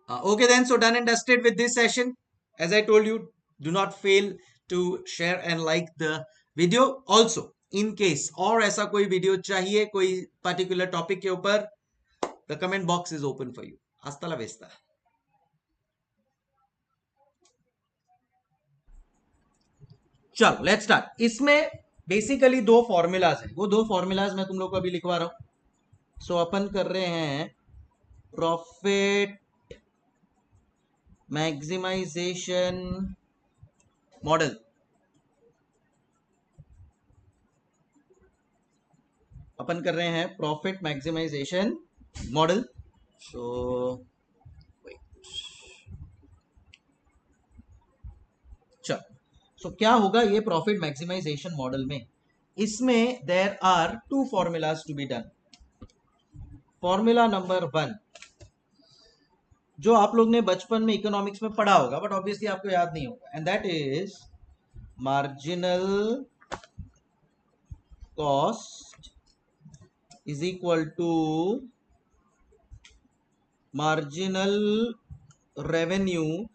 Okay then, so done and dusted with this session. As I told you, do not fail to share and like the video. Also, in case और ऐसा कोई video चाहिए कोई particular topic के ऊपर, the comment box is open for you. Hasta la vista. चलो let's start. इसमें basically दो फॉर्मूलाज है. वो दो फॉर्मूलाज मैं तुम लोग को अभी लिखवा रहा हूं. सो अपन कर रहे हैं प्रॉफिट मैक्सिमाइजेशन मॉडल. अपन कर रहे हैं प्रॉफिट मैक्सिमाइजेशन मॉडल. सो चलो, सो क्या होगा ये प्रॉफिट मैक्सिमाइजेशन मॉडल में. इसमें there are two formulas to be done. Formula number one जो आप लोग ने बचपन में इकोनॉमिक्स में पढ़ा होगा बट ऑब्वियसली आपको याद नहीं होगा, and that is marginal cost is equal to marginal revenue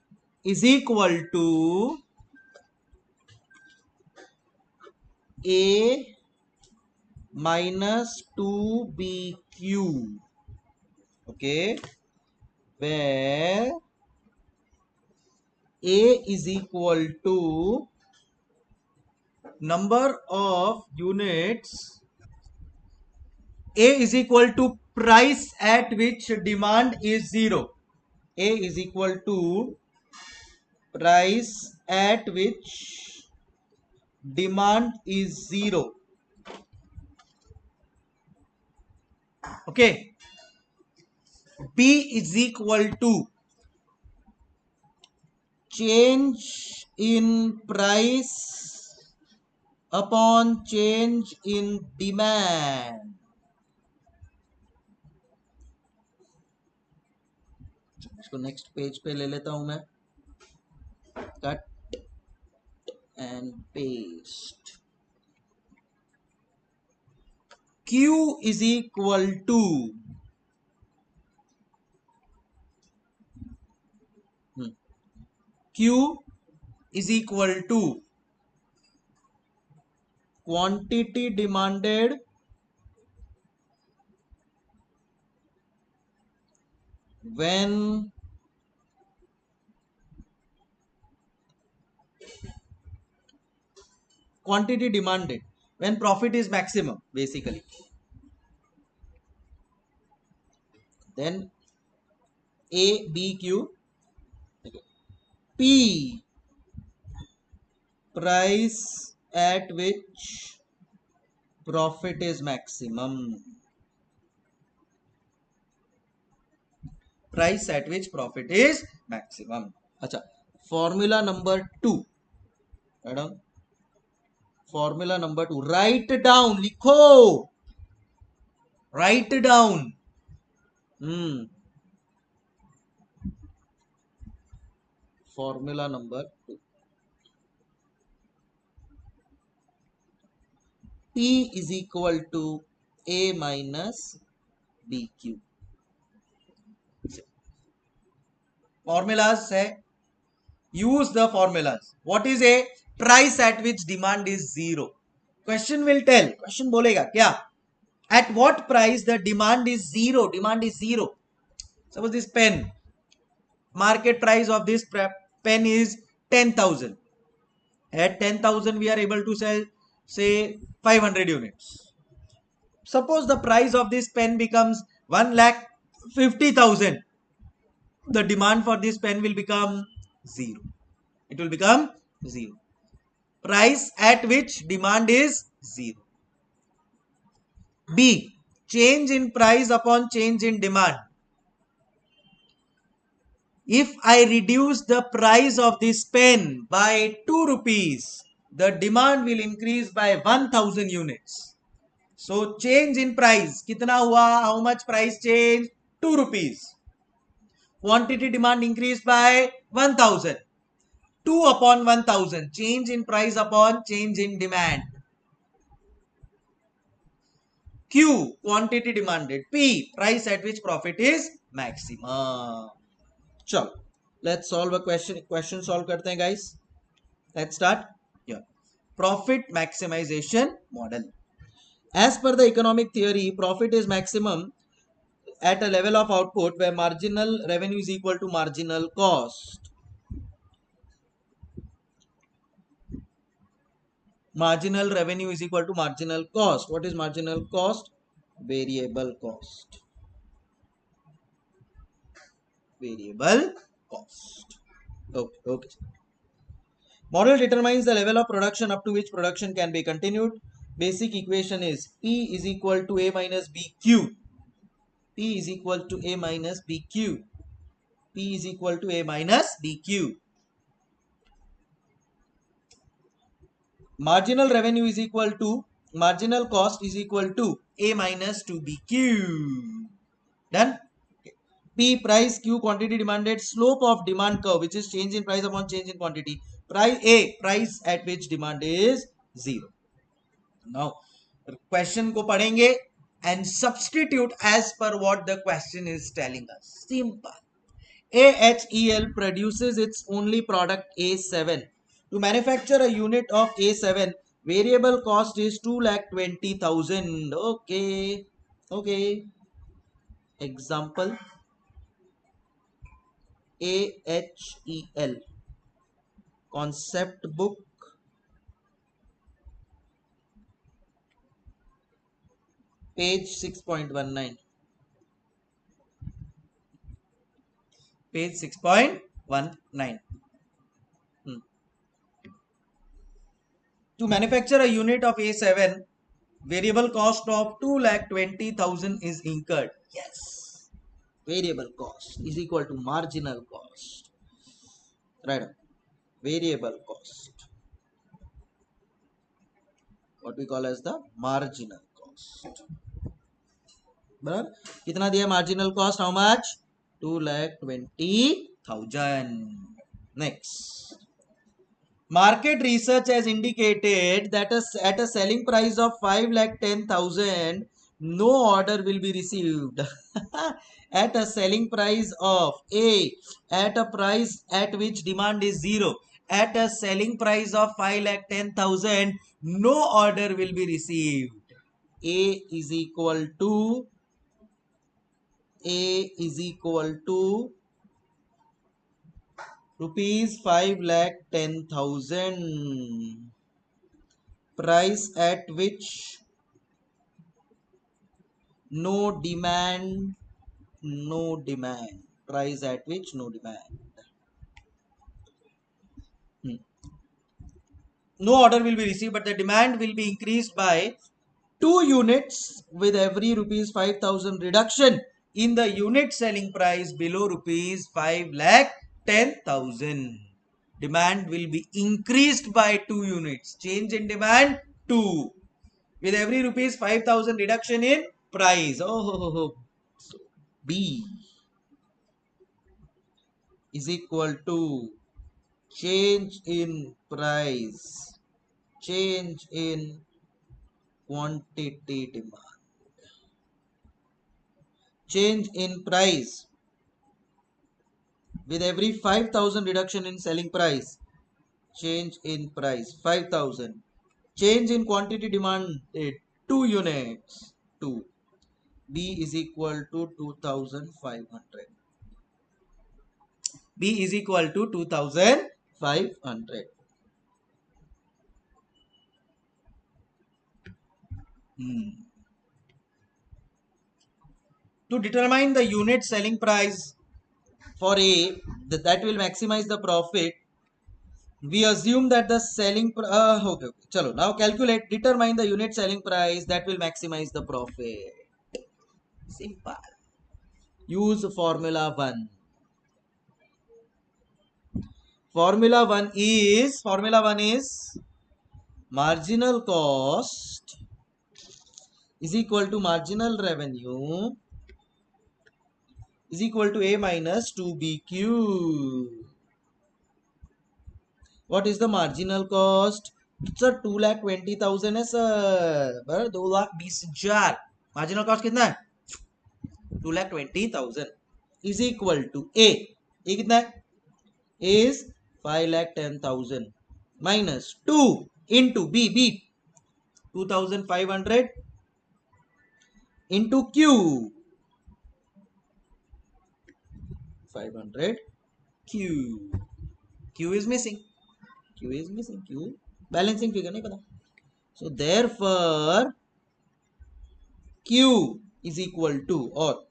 is equal to A minus 2BQ. Okay, where A is equal to number of units. A is equal to price at which demand is zero. A is equal to price at which demand is zero. Okay. B is equal to change in price upon change in demand. इसको next page पे ले लेता हूं मैं. Cut and paste. Q is equal to Q is equal to quantity demanded when profit is maximum basically. Then A, B, Q. P, price at which profit is maximum. Price at which profit is maximum. अच्छा, formula number 2. Madam, formula number 2. Write down, लिखो. Write down. Formula number 2. P is equal to A minus BQ. Formulas है. Use the formulas. What is a price at which demand is zero? Question will tell. Question बोलेगा क्या? At what price the demand is zero? Demand is zero. Suppose this pen. Market price of this pen is 10,000. At 10,000 we are able to sell say 500 units. Suppose the price of this pen becomes 1,50,000. The demand for this pen will become zero. It will become zero. Price at which demand is zero. B. Change in price upon change in demand. If I reduce the price of this pen by 2 rupees, the demand will increase by 1,000 units. So change in price. कितना हुआ? How much price change? 2 rupees. Quantity demand increased by 1,000. 2 upon 1,000. Change in price upon change in demand. Q, quantity demanded. P, price at which profit is maximum. चलो let's solve a question solve करते हैं guys. Let's start. Yeah. Profit maximization model. As per the economic theory, profit is maximum at a level of output where marginal revenue is equal to marginal cost. Marginal revenue is equal to marginal cost. What is marginal cost? Variable cost. Variable cost. Okay, okay. Model determines the level of production up to which production can be continued. Basic equation is P is equal to A minus BQ. P is equal to A minus BQ. P is equal to A minus BQ. Marginal revenue is equal to marginal cost is equal to A minus 2BQ. Done? P price, Q quantity demanded, slope of demand curve, which is change in price upon change in quantity. Price at which demand is 0. Now question को पढ़ेंगे and substitute as per what the question is telling us. Simple. AHEL produces its only product A7. To manufacture a unit of A7, variable cost is 2,20,000. Okay. Okay. Example AHEL. Concept book. Page 6.19. Page 6.19. To manufacture a unit of A7, variable cost of 2,20,000 is incurred. Yes. Variable cost is equal to marginal cost. Right. Variable cost. What we call as the marginal cost. बराबर कितना दिया marginal cost? How much? 2,20,000. Next. Market research has indicated that at a selling price of 5,10,000, no order will be received. At a selling price of at a price at which demand is 0, at a selling price of 5,10,000, no order will be received. A is equal to rupees 5,10,000. Price at which no demand. Price at which no demand. No order will be received, but the demand will be increased by 2 units with every rupees 5,000 reduction in the unit selling price below rupees 5,10,000. Demand will be increased by 2 units. Change in demand 2 with every rupees 5,000 reduction in price. B is equal to change in price, change in quantity demand, change in price with every 5,000 reduction in selling price, change in price 5,000, change in quantity demanded 2 units, 2. B is equal to 2,500. B is equal to 2,500. To determine the unit selling price for A, that will maximize the profit. We assume that the selling okay. Chalo, now determine the unit selling price that will maximize the profit. Simple. Use formula 1. Formula 1 is marginal cost is equal to marginal revenue is equal to A minus 2BQ. What is the marginal cost? Sir, 2,20,000 है sir. 2,20,000. Marginal cost कितना है? 2,20,000 is equal to A. ये कितना है? is 5,10,000 minus 2 into B 2,500 into Q 500 Q. Q is missing. Q is missing. Q balancing figure नहीं पता. So therefore Q is equal to or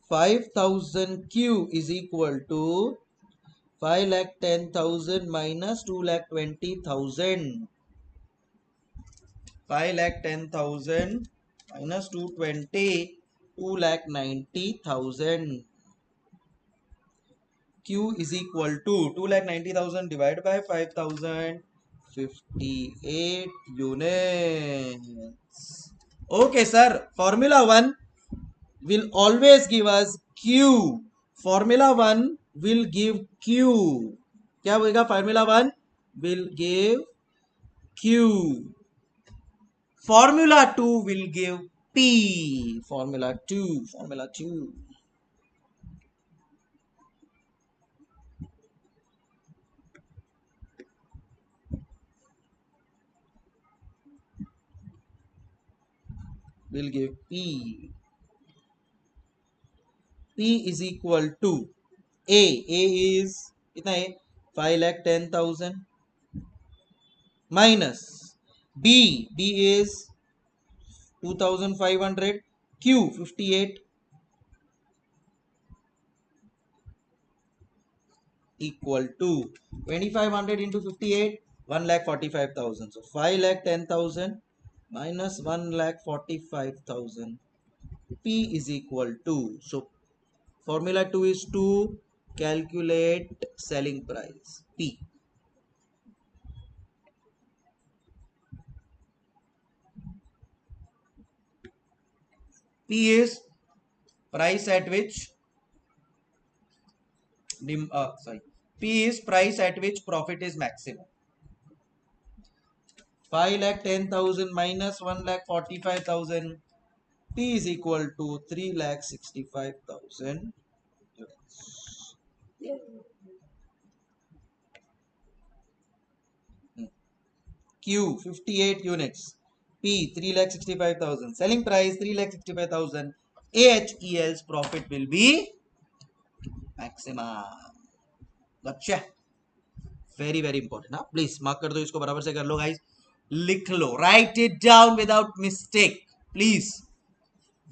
5,000 Q is equal to 5,10,000 minus 2,20,000. 5,10,000 minus 220, 2,90,000. Q is equal to 2,90,000 divided by 5,000, 58 units. Okay, sir. Formula 1 will always give us Q. Formula 1 will give Q. क्या होगा? Formula 1 will give Q. Formula 2 will give P. Formula 2 will give P. P is equal to A. A is कितना है? 5,10,000 minus B. B is 2,500. Q 58 equal to 2,500 into 58, 1,45,000. So 5,10,000 minus 1,45,000. P is equal to, so formula 2 is to calculate selling price P. P is price at which P is price at which profit is maximum. 5,10,000 minus 1,45,000. P is equal to 3,65,000 units. Q 58 units. P 3,65,000. Selling price 3,65,000. AHEL's profit will be maximum. अच्छा, very very important. हाँ, please mark कर दो इसको, बराबर से कर लो guys. लिख लो, write it down without mistake, please.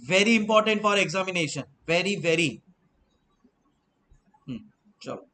Very important for examination. Very very. चलो.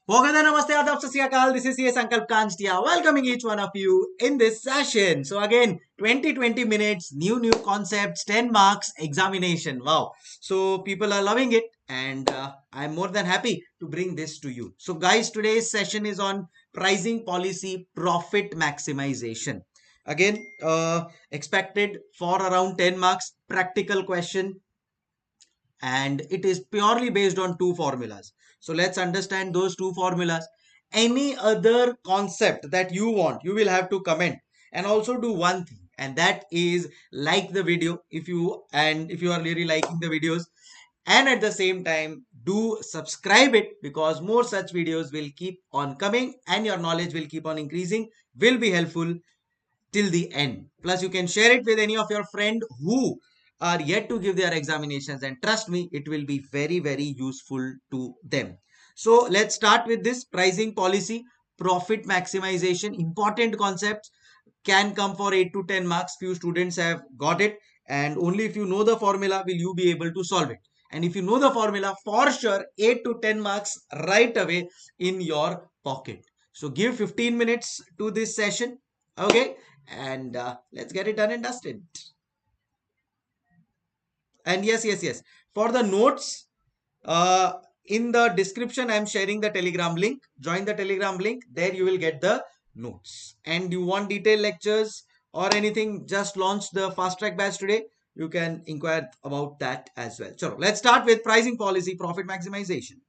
Bogada namaste, adab sat sri akal. This is CS Sankalp Kanchtia, welcoming each one of you in this session. So again, 20 minutes, new concepts, 10 marks, examination. Wow. So people are loving it, and I'm more than happy to bring this to you. So guys, today's session is on pricing policy profit maximization. Again, expected for around 10 marks, practical question, and it is purely based on two formulas. So let's understand those two formulas. Any other concept that you want, you will have to comment, and also do one thing, and that is like the video if you are really liking the videos, and at the same time do subscribe it, because more such videos will keep on coming and your knowledge will keep on increasing, will be helpful till the end. Plus, you can share it with any of your friend who are yet to give their examinations, and trust me, it will be very, very useful to them. So let's start with this pricing policy, profit maximization, important concepts, can come for 8 to 10 marks. Few students have got it, and only if you know the formula will you be able to solve it. And if you know the formula, for sure 8 to 10 marks right away in your pocket. So give 15 minutes to this session, okay, and let's get it done and dusted. And yes, for the notes, uh, in the description I'm sharing the telegram link. Join the telegram link, there you will get the notes. And you want detailed lectures or anything, just launch the fast track batch today, you can inquire about that as well. So let's start with pricing policy, profit maximization.